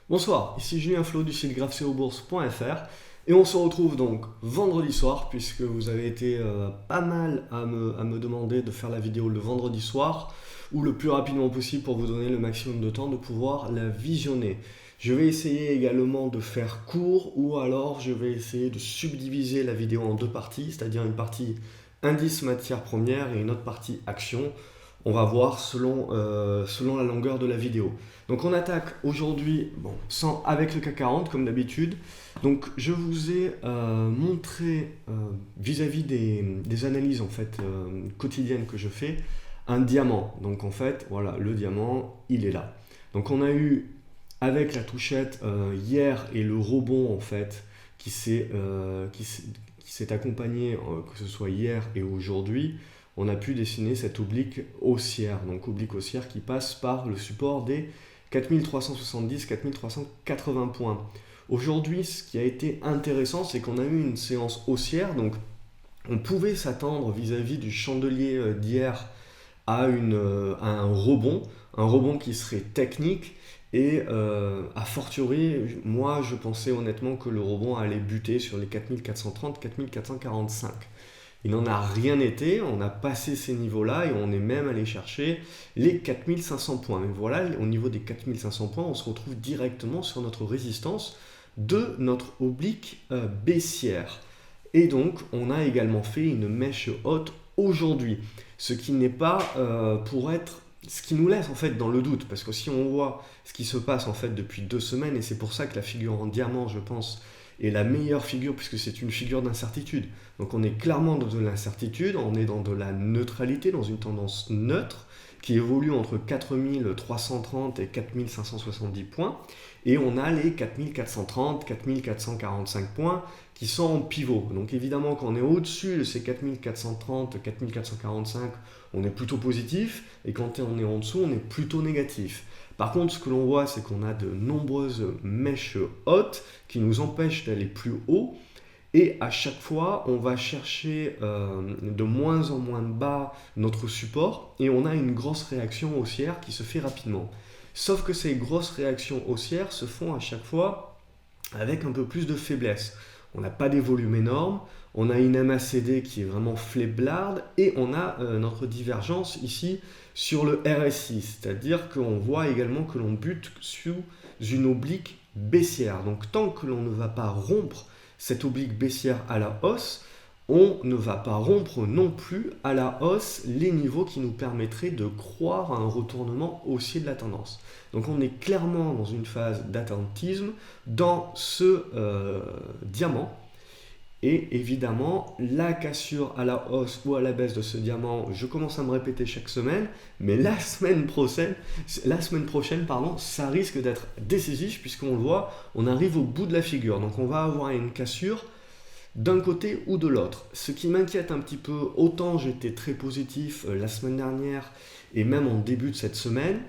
Bonsoir, ici Julien Flo du site graphceobourse.fr et on se retrouve donc vendredi soir puisque vous avez été pas mal à me demander de faire la vidéo le vendredi soir ou le plus rapidement possible pour vous donner le maximum de temps de pouvoir la visionner. Je vais essayer également de faire court ou alors je vais essayer de subdiviser la vidéo en deux parties, c'est-à-dire une partie indice matière première et une autre partie action. On va voir selon la longueur de la vidéo. Donc on attaque aujourd'hui avec le CAC 40 comme d'habitude. Donc je vous ai montré vis-à-vis des analyses en fait quotidiennes que je fais un diamant. Donc en fait voilà, le diamant il est là. Donc on a eu avec la touchette hier et le rebond en fait qui s'est accompagné que ce soit hier et aujourd'hui, on a pu dessiner cette oblique haussière. Donc oblique haussière qui passe par le support des 4370-4380 points. Aujourd'hui, ce qui a été intéressant, c'est qu'on a eu une séance haussière. Donc on pouvait s'attendre vis-à-vis du chandelier d'hier à un rebond qui serait technique. Et a fortiori, moi je pensais honnêtement que le rebond allait buter sur les 4430-4445. Il n'en a rien été, on a passé ces niveaux-là et on est même allé chercher les 4500 points. Mais voilà, au niveau des 4500 points, on se retrouve directement sur notre résistance de notre oblique baissière. Et donc, on a également fait une mèche haute aujourd'hui, ce qui n'est pas ce qui nous laisse en fait dans le doute, parce que si on voit ce qui se passe en fait depuis 2 semaines, et c'est pour ça que la figure en diamant, je pense, est la meilleure figure, puisque c'est une figure d'incertitude. Donc on est clairement dans de l'incertitude, on est dans de la neutralité, dans une tendance neutre, qui évolue entre 4330 et 4570 points, et on a les 4430, 4445 points qui sont en pivot. Donc évidemment, quand on est au-dessus de ces 4430, 4445, on est plutôt positif, et quand on est en dessous, on est plutôt négatif. Par contre, ce que l'on voit, c'est qu'on a de nombreuses mèches hautes qui nous empêchent d'aller plus haut, et à chaque fois, on va chercher de moins en moins bas notre support, et on a une grosse réaction haussière qui se fait rapidement. Sauf que ces grosses réactions haussières se font à chaque fois avec un peu plus de faiblesse. On n'a pas des volumes énormes, on a une MACD qui est vraiment faiblarde, et on a notre divergence ici sur le RSI, c'est-à-dire qu'on voit également que l'on bute sous une oblique baissière. Donc tant que l'on ne va pas rompre cette oblique baissière à la hausse, on ne va pas rompre non plus à la hausse les niveaux qui nous permettraient de croire à un retournement haussier de la tendance. Donc on est clairement dans une phase d'attentisme dans ce diamant. Et évidemment, la cassure à la hausse ou à la baisse de ce diamant, je commence à me répéter chaque semaine, mais la semaine prochaine, ça risque d'être décisif puisqu'on le voit, on arrive au bout de la figure. Donc on va avoir une cassure d'un côté ou de l'autre. Ce qui m'inquiète un petit peu, autant j'étais très positif la semaine dernière et même en début de cette semaine,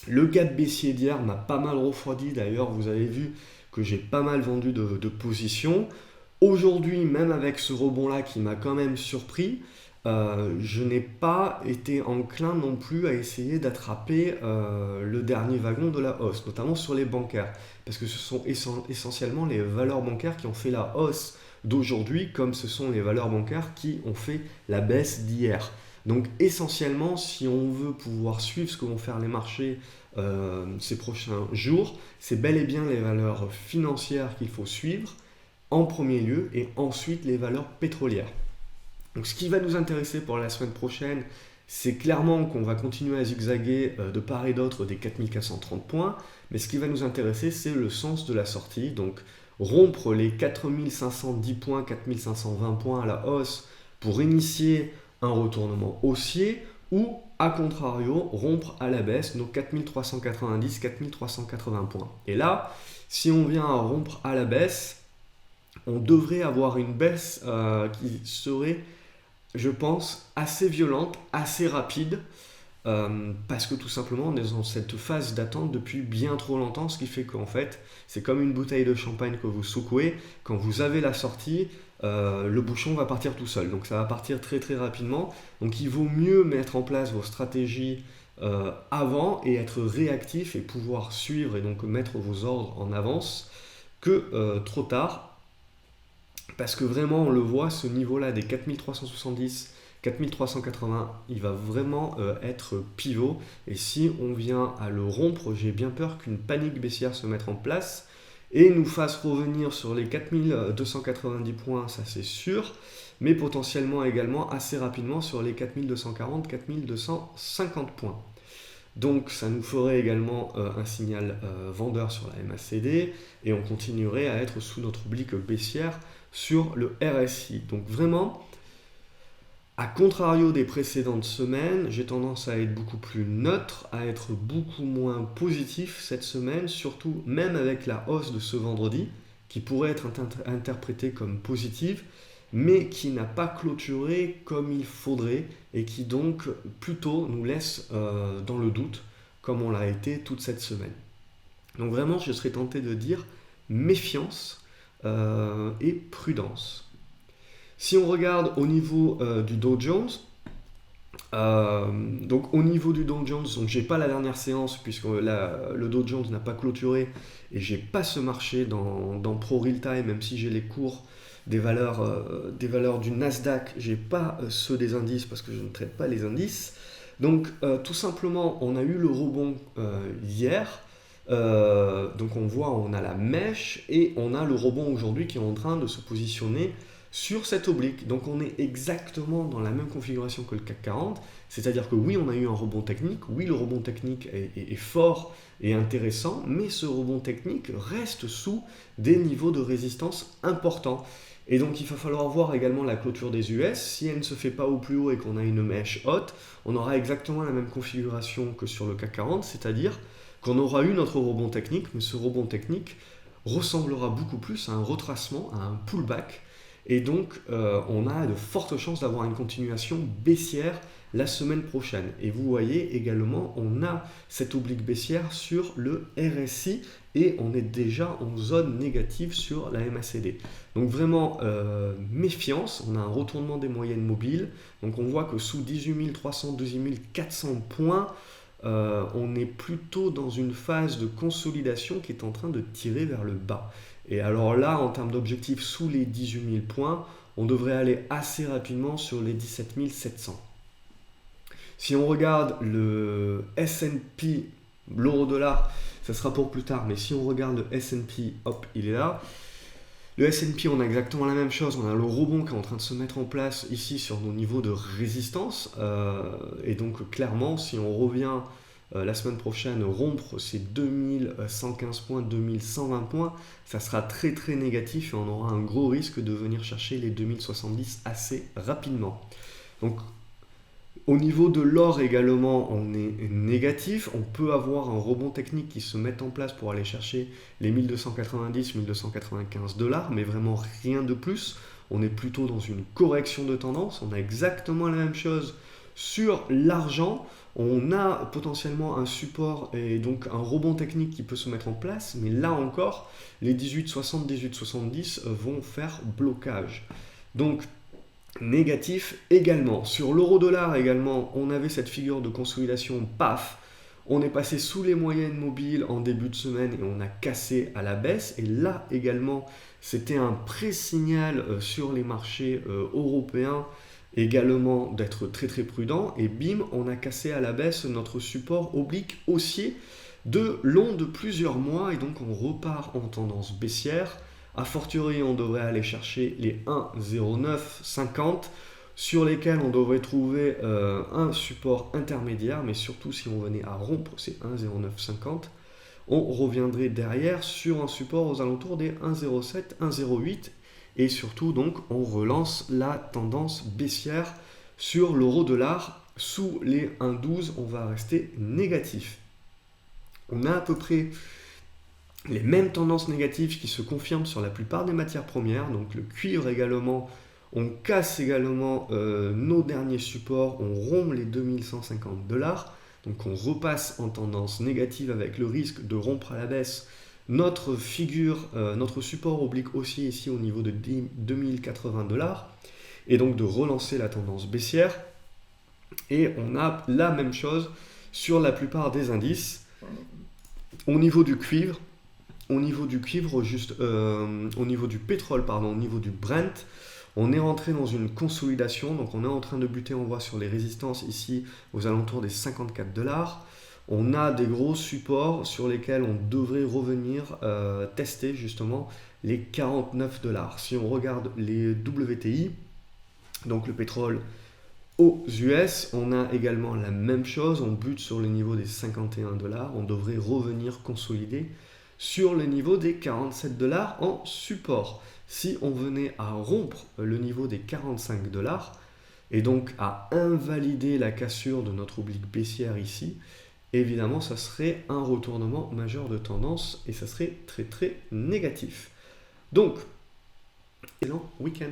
le gap baissier d'hier m'a pas mal refroidi. D'ailleurs, vous avez vu que j'ai pas mal vendu de positions. Aujourd'hui, même avec ce rebond-là qui m'a quand même surpris, je n'ai pas été enclin non plus à essayer d'attraper le dernier wagon de la hausse, notamment sur les bancaires, parce que ce sont essentiellement les valeurs bancaires qui ont fait la hausse d'aujourd'hui, comme ce sont les valeurs bancaires qui ont fait la baisse d'hier. Donc essentiellement, si on veut pouvoir suivre ce que vont faire les marchés ces prochains jours, c'est bel et bien les valeurs financières qu'il faut suivre en premier lieu, et ensuite les valeurs pétrolières. Donc ce qui va nous intéresser pour la semaine prochaine, c'est clairement qu'on va continuer à zigzaguer de part et d'autre des 4430 points, mais ce qui va nous intéresser, c'est le sens de la sortie. Donc rompre les 4510 points, 4520 points à la hausse pour initier un retournement haussier, ou à contrario rompre à la baisse nos 4390, 4380 points. Et là, si on vient à rompre à la baisse, on devrait avoir une baisse qui serait, je pense, assez violente, assez rapide, parce que tout simplement on est dans cette phase d'attente depuis bien trop longtemps, ce qui fait qu'en fait c'est comme une bouteille de champagne que vous secouez, quand vous avez la sortie, le bouchon va partir tout seul, donc ça va partir très très rapidement. Donc il vaut mieux mettre en place vos stratégies avant et être réactif et pouvoir suivre et donc mettre vos ordres en avance que trop tard. Parce que vraiment, on le voit, ce niveau-là des 4370, 4380, il va vraiment être pivot. Et si on vient à le rompre, j'ai bien peur qu'une panique baissière se mette en place et nous fasse revenir sur les 4290 points, ça c'est sûr, mais potentiellement également assez rapidement sur les 4240, 4250 points. Donc ça nous ferait également un signal vendeur sur la MACD et on continuerait à être sous notre oblique baissière sur le RSI. Donc vraiment, à contrario des précédentes semaines, j'ai tendance à être beaucoup plus neutre, à être beaucoup moins positif cette semaine, surtout même avec la hausse de ce vendredi, qui pourrait être interprétée comme positive, mais qui n'a pas clôturé comme il faudrait, et qui donc plutôt nous laisse dans le doute, comme on l'a été toute cette semaine. Donc vraiment, je serais tenté de dire méfiance et prudence. Si on regarde au niveau du Dow Jones, donc au niveau du Dow Jones, donc j'ai pas la dernière séance puisque le Dow Jones n'a pas clôturé et j'ai pas ce marché dans Pro Real Time, même si j'ai les cours des valeurs du Nasdaq, j'ai pas ceux des indices parce que je ne traite pas les indices. Donc tout simplement, on a eu le rebond hier. Donc on voit, on a la mèche et on a le rebond aujourd'hui qui est en train de se positionner sur cette oblique. Donc on est exactement dans la même configuration que le CAC 40, c'est-à-dire que oui, on a eu un rebond technique, oui, le rebond technique est fort et intéressant, mais ce rebond technique reste sous des niveaux de résistance importants. Et donc il va falloir voir également la clôture des US. Si elle ne se fait pas au plus haut et qu'on a une mèche haute, on aura exactement la même configuration que sur le CAC 40, c'est-à-dire qu'on aura eu notre rebond technique, mais ce rebond technique ressemblera beaucoup plus à un retracement, à un pullback. Et donc, on a de fortes chances d'avoir une continuation baissière la semaine prochaine. Et vous voyez également, on a cette oblique baissière sur le RSI et on est déjà en zone négative sur la MACD. Donc vraiment, méfiance, on a un retournement des moyennes mobiles. Donc on voit que sous 18 300, 18 400 points, on est plutôt dans une phase de consolidation qui est en train de tirer vers le bas. Et alors là, en termes d'objectifs sous les 18 000 points, on devrait aller assez rapidement sur les 17 700. Si on regarde le S&P, l'euro-dollar, ça sera pour plus tard, mais si on regarde le S&P, hop, il est là. Le S&P, on a exactement la même chose, on a le rebond qui est en train de se mettre en place ici sur nos niveaux de résistance. Et donc clairement, si on revient la semaine prochaine rompre ces 2115 points, 2120 points, ça sera très très négatif et on aura un gros risque de venir chercher les 2070 assez rapidement. Donc au niveau de l'or également, on est négatif. On peut avoir un rebond technique qui se met en place pour aller chercher les 1290, 1295 $, mais vraiment rien de plus. On est plutôt dans une correction de tendance. On a exactement la même chose sur l'argent. On a potentiellement un support et donc un rebond technique qui peut se mettre en place, mais là encore, les 18,60, 18,70 vont faire blocage. Donc, négatif également. Sur l'euro-dollar également, on avait cette figure de consolidation, paf, on est passé sous les moyennes mobiles en début de semaine et on a cassé à la baisse. Et là également, c'était un pré-signal sur les marchés européens également d'être très très prudent. Et bim, on a cassé à la baisse notre support oblique haussier de long de plusieurs mois et donc on repart en tendance baissière. A fortiori, on devrait aller chercher les 1,0950 sur lesquels on devrait trouver un support intermédiaire, mais surtout si on venait à rompre ces 1,0950, on reviendrait derrière sur un support aux alentours des 1,07, 1,08 et surtout donc on relance la tendance baissière sur l'euro-dollar. Sous les 1,12, on va rester négatif. On a à peu près les mêmes tendances négatives qui se confirment sur la plupart des matières premières, donc le cuivre également, on casse également nos derniers supports, on rompt les 2150 $, donc on repasse en tendance négative avec le risque de rompre à la baisse notre support oblique haussier ici au niveau de 2080 $, et donc de relancer la tendance baissière. Et on a la même chose sur la plupart des indices. Au niveau du cuivre, au niveau du pétrole, au niveau du Brent, on est rentré dans une consolidation, donc on est en train de buter, on voit sur les résistances ici aux alentours des 54 $. On a des gros supports sur lesquels on devrait revenir tester justement les 49 $. Si on regarde les WTI, donc le pétrole aux US, on a également la même chose, on bute sur le niveau des 51 $, on devrait revenir consolider sur le niveau des 47 $ en support. Si on venait à rompre le niveau des 45 $, et donc à invalider la cassure de notre oblique baissière ici, évidemment ça serait un retournement majeur de tendance et ça serait très très négatif. Donc, excellent week-end.